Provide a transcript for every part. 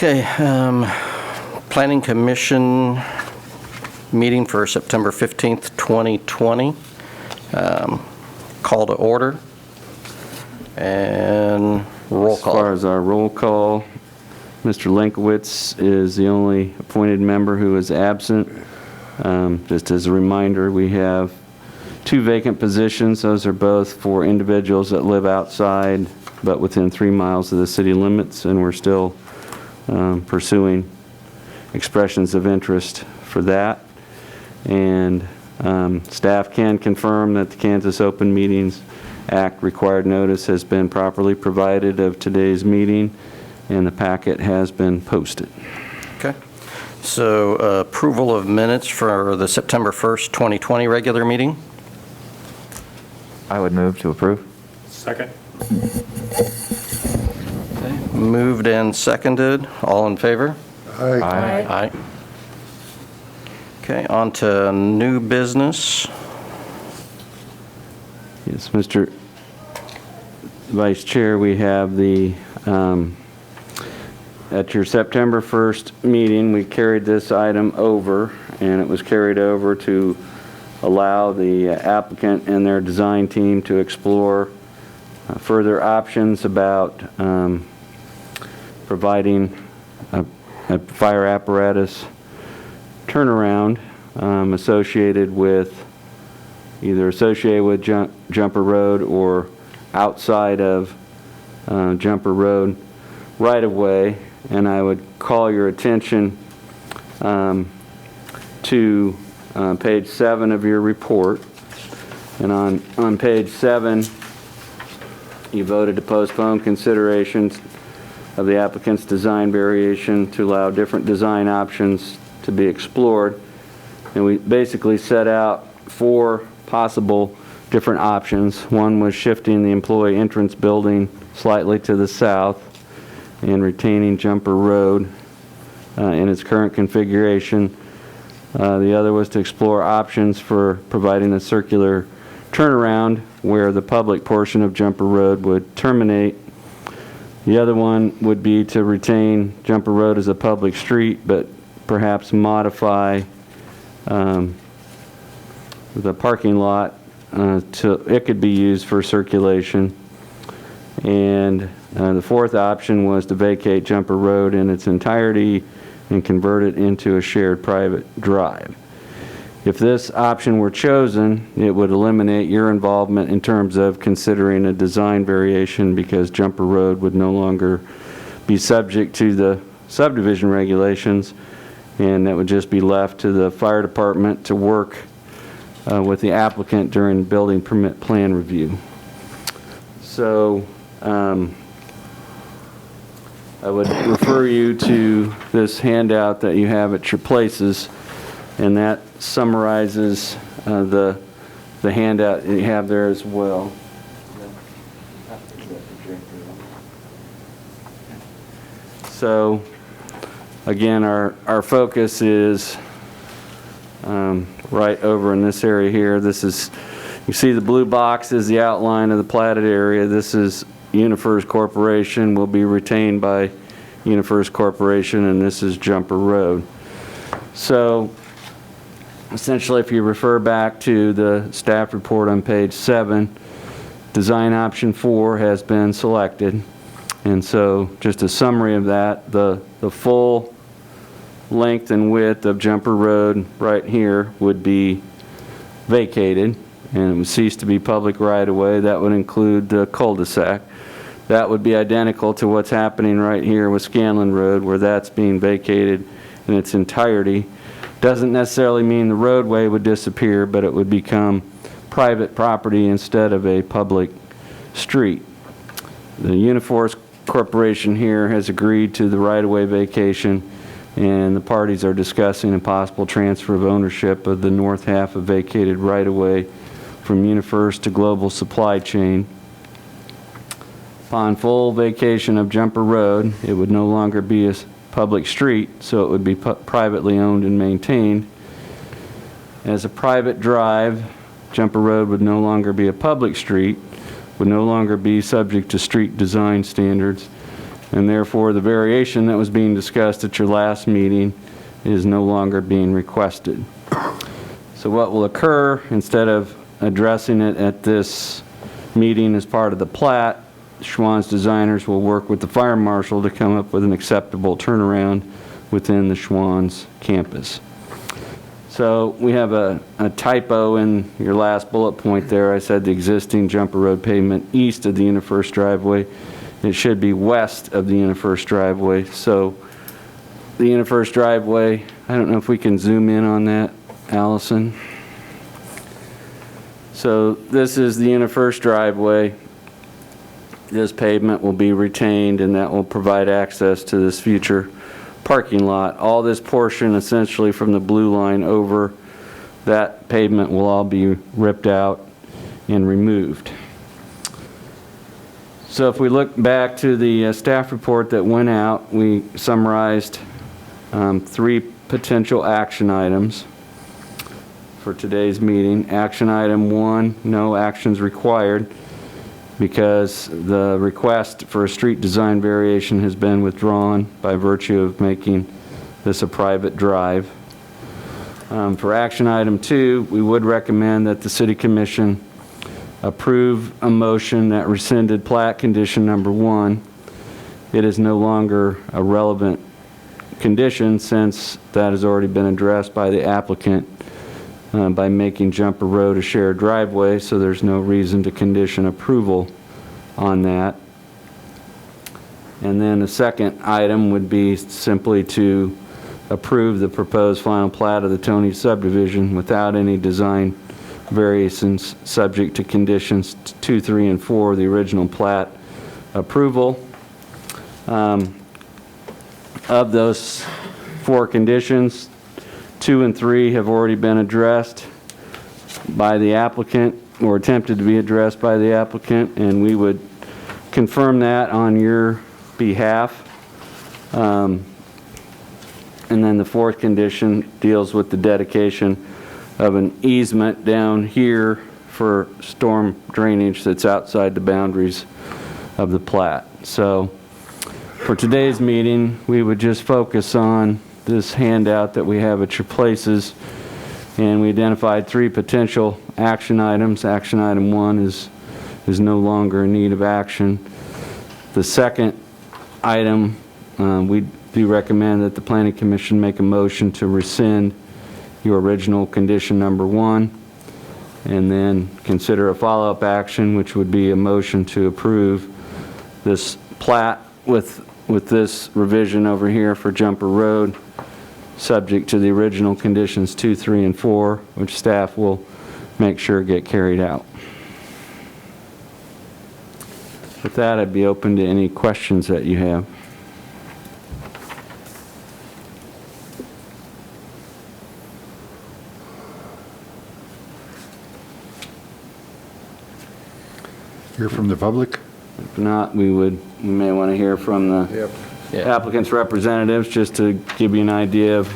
Okay, Planning Commission meeting for September 15th, 2020. Call to order and roll call. As far as our roll call, Mr. Lenkowitz is the only appointed member who is absent. Just as a reminder, we have 2 vacant positions. Those are both for individuals that live outside but within 3 miles of the city limits, and we're still pursuing expressions of interest for that. And staff can confirm that the Kansas Open Meetings Act required notice has been properly provided of today's meeting, and the packet has been posted. Okay. So approval of minutes for the September 1st, 2020 regular meeting. I would move to approve. Second. Okay. Moved and seconded. All in favor? Aye. Aye. Okay, on to new business. Yes, Mr. Vice Chair, we have the, at your September 1st meeting, we carried this item over, and it was carried over to allow the applicant and their design team to explore further options about providing a fire apparatus turnaround associated with Jumper Road or outside of Jumper Road right of way. And I would call your attention to page 7 of your report. And on page 7, you voted to postpone considerations of the applicant's design variation to allow different design options to be explored. And we basically set out 4 possible different options. One was shifting the employee entrance building slightly to the south and retaining Jumper Road in its current configuration. The other was to explore options for providing a circular turnaround where the public portion of Jumper Road would terminate. The other one would be to retain Jumper Road as a public street, but perhaps modify the parking lot it could be used for circulation. And the 4th option was to vacate Jumper Road in its entirety and convert it into a shared private drive. If this option were chosen, it would eliminate your involvement in terms of considering a design variation, because Jumper Road would no longer be subject to the subdivision regulations, and that would just be left to the fire department to work with the applicant during building permit plan review. So I would refer you to this handout that you have at your places, and that summarizes the handout that you have there as well. So again, our focus is right over in this area here. This is, you see the blue box is the outline of the platted area. This is UniFirst Corporation, will be retained by UniFirst Corporation, and this is Jumper Road. So essentially, if you refer back to the staff report on page 7, design option 4 has been selected. And so just a summary of that, the full length and width of Jumper Road right here would be vacated, and it would cease to be public right-of-way. That would include the cul-de-sac. That would be identical to what's happening right here with Scanlon Road, where that's being vacated in its entirety. Doesn't necessarily mean the roadway would disappear, but it would become private property instead of a public street. The UniFirst Corporation here has agreed to the right-of-way vacation, and the parties are discussing a possible transfer of ownership of the north half of vacated right-of-way from UniFirst to Global Supply Chain. Upon full vacation of Jumper Road, it would no longer be a public street, so it would be privately owned and maintained. As a private drive, Jumper Road would no longer be a public street, would no longer be subject to street design standards, and therefore the variation that was being discussed at your last meeting is no longer being requested. So what will occur, instead of addressing it at this meeting as part of the plat, Schwann's designers will work with the fire marshal to come up with an acceptable turnaround within the Schwann's campus. So we have a typo in your last bullet point there. I said the existing jumper road pavement east of the UniFirst driveway. It should be west of the UniFirst driveway. So the UniFirst driveway, I don't know if we can zoom in on that, Allison. So this is the UniFirst driveway. This pavement will be retained, and that will provide access to this future parking lot. All this portion, essentially from the blue line over, that pavement will all be ripped out and removed. So if we look back to the staff report that went out, we summarized 3 potential action items for today's meeting. Action item 1, no actions required, because the request for a street design variation has been withdrawn by virtue of making this a private drive. For action item 2, we would recommend that the City Commission approve a motion that rescinded plat condition number 1. It is no longer a relevant condition since that has already been addressed by the applicant by making Jumper Road a shared driveway, so there's no reason to condition approval on that. And then the second item would be simply to approve the proposed final plat of the Tony subdivision without any design variations, subject to conditions 2, 3, and 4 of the original plat approval. Of those 4 conditions, 2 and 3 have already been addressed by the applicant, or attempted to be addressed by the applicant, and we would confirm that on your behalf. And then the 4th condition deals with the dedication of an easement down here for storm drainage that's outside the boundaries of the plat. So for today's meeting, we would just focus on this handout that we have at your places, and we identified 3 potential action items. Action item 1 is no longer in need of action. The second item, we do recommend that the Planning Commission make a motion to rescind your original condition number 1, and then consider a follow-up action, which would be a motion to approve this plat with this revision over here for Jumper Road, subject to the original conditions 2, 3, and 4, which staff will make sure get carried out. With that, I'd be open to any questions that you have. Hear from the public? If not, we may want to hear from the applicant's representatives, just to give you an idea of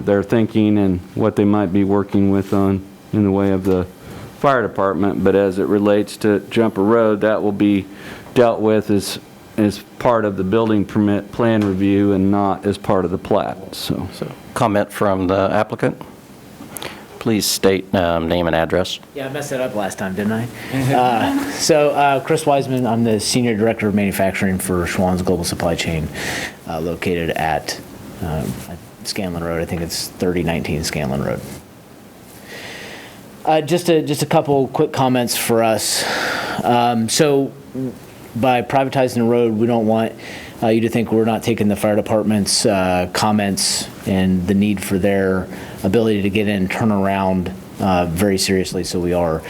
their thinking and what they might be working with in the way of the fire department. But as it relates to Jumper Road, that will be dealt with as part of the building permit plan review and not as part of the plat. So Comment from the applicant? Please state name and address. Yeah, I messed that up last time, didn't I? Chris Wiseman, I'm the Senior Director of Manufacturing for Schwann's Global Supply Chain, located at Scanlon Road. I think it's 3019 Scanlon Road. Just a couple quick comments for us. So by privatizing the road, we don't want you to think we're not taking the fire department's comments and the need for their ability to get in and turn around very seriously, so we are.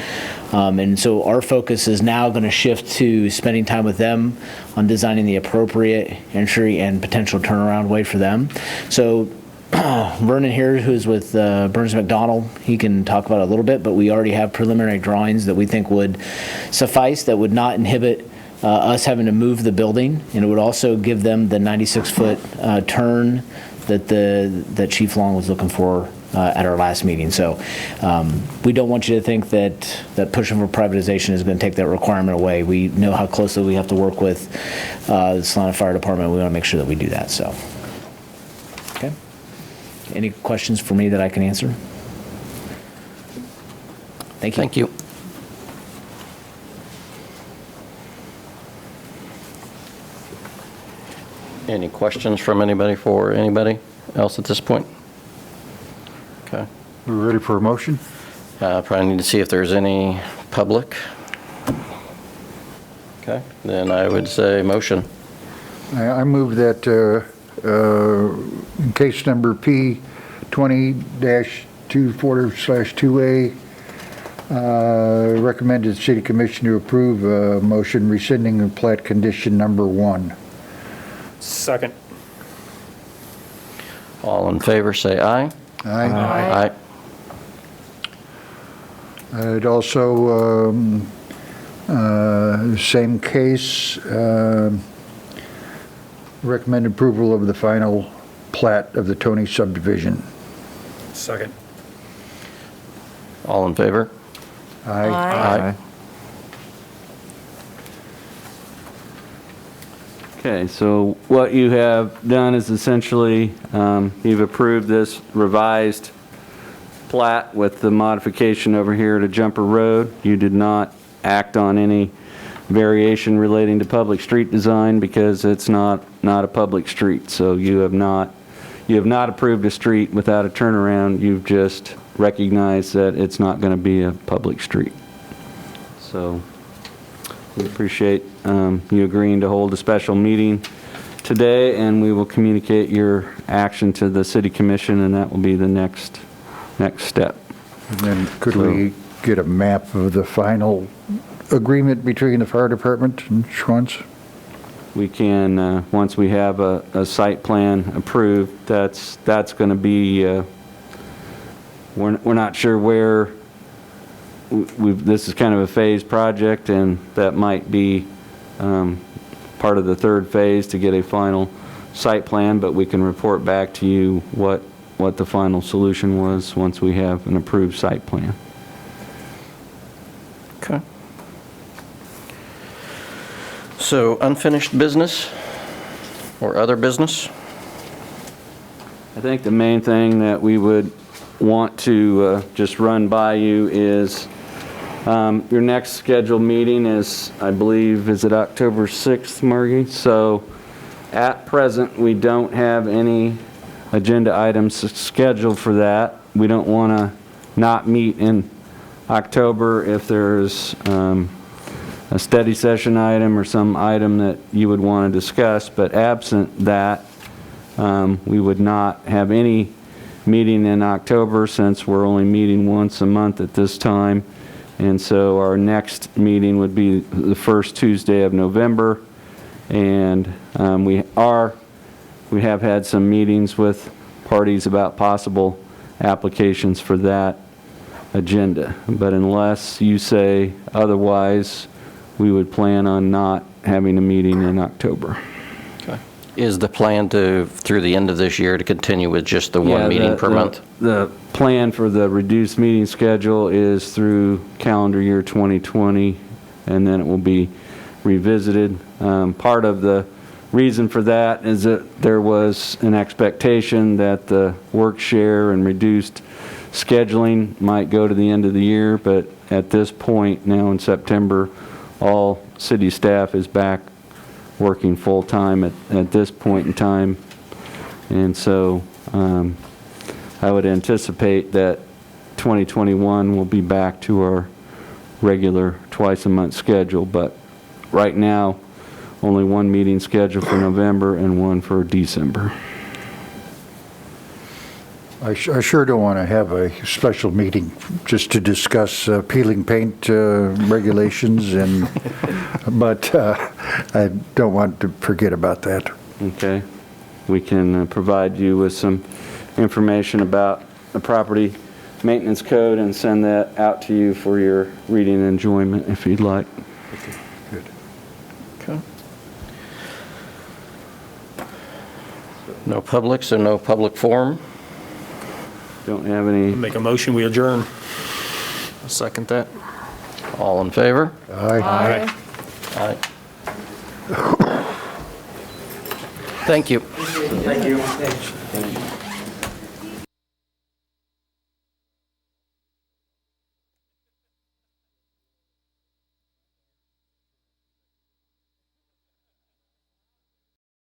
And so our focus is now going to shift to spending time with them on designing the appropriate entry and potential turnaround way for them. So Vernon here, who's with Burns McDonald, he can talk about it a little bit, but we already have preliminary drawings that we think would suffice, that would not inhibit us having to move the building, and it would also give them the 96-foot turn that Chief Long was looking for at our last meeting. So we don't want you to think that pushing for privatization is going to take that requirement away. We know how closely we have to work with the Salina Fire Department. We want to make sure that we do that, so. Okay. Any questions for me that I can answer? Thank you. Thank you. Any questions from anybody for anybody else at this point? Okay. We're ready for a motion? Probably need to see if there's any public. Okay, then I would say motion. I move that in case number P 20-24/2A, recommended City Commission to approve a motion rescinding the plat condition number 1. Second. All in favor, say aye. Aye. Aye. I'd also, same case, recommend approval of the final plat of the Tony subdivision. Second. All in favor? Aye. Aye. Okay, so what you have done is essentially, you've approved this revised plat with the modification over here to Jumper Road. You did not act on any variation relating to public street design because it's not a public street. So you have not approved a street without a turnaround. You've just recognized that it's not going to be a public street. So we appreciate you agreeing to hold a special meeting today, and we will communicate your action to the City Commission, and that will be the next step. And then could we get a map of the final agreement between the fire department and Schwantz? We can, once we have a site plan approved, that's going to be, we're not sure where, this is kind of a phased project, and that might be part of the third phase to get a final site plan, but we can report back to you what the final solution was once we have an approved site plan. Okay. So unfinished business or other business? I think the main thing that we would want to just run by you is your next scheduled meeting is, I believe, is it October 6th, Margie? So at present, we don't have any agenda items scheduled for that. We don't want to not meet in October if there's a study session item or some item that you would want to discuss, but absent that, we would not have any meeting in October since we're only meeting once a month at this time. And so our next meeting would be the first Tuesday of November. And we have had some meetings with parties about possible applications for that agenda. But unless you say otherwise, we would plan on not having a meeting in October. Okay. Is the plan to, through the end of this year, to continue with just the one meeting per month? The plan for the reduced meeting schedule is through calendar year 2020, and then it will be revisited. Part of the reason for that is that there was an expectation that the work share and reduced scheduling might go to the end of the year, but at this point now in September, all city staff is back working full-time at this point in time. And so I would anticipate that 2021 will be back to our regular twice-a-month schedule, but right now, only one meeting scheduled for November and one for December. I sure don't want to have a special meeting just to discuss peeling paint regulations, but I don't want to forget about that. Okay. We can provide you with some information about the property maintenance code and send that out to you for your reading and enjoyment if you'd like. Good. Okay. No public, so no public forum. Don't have any. Make a motion, we adjourn. I'll second that. All in favor? Aye. Aye. Thank you. Thank you.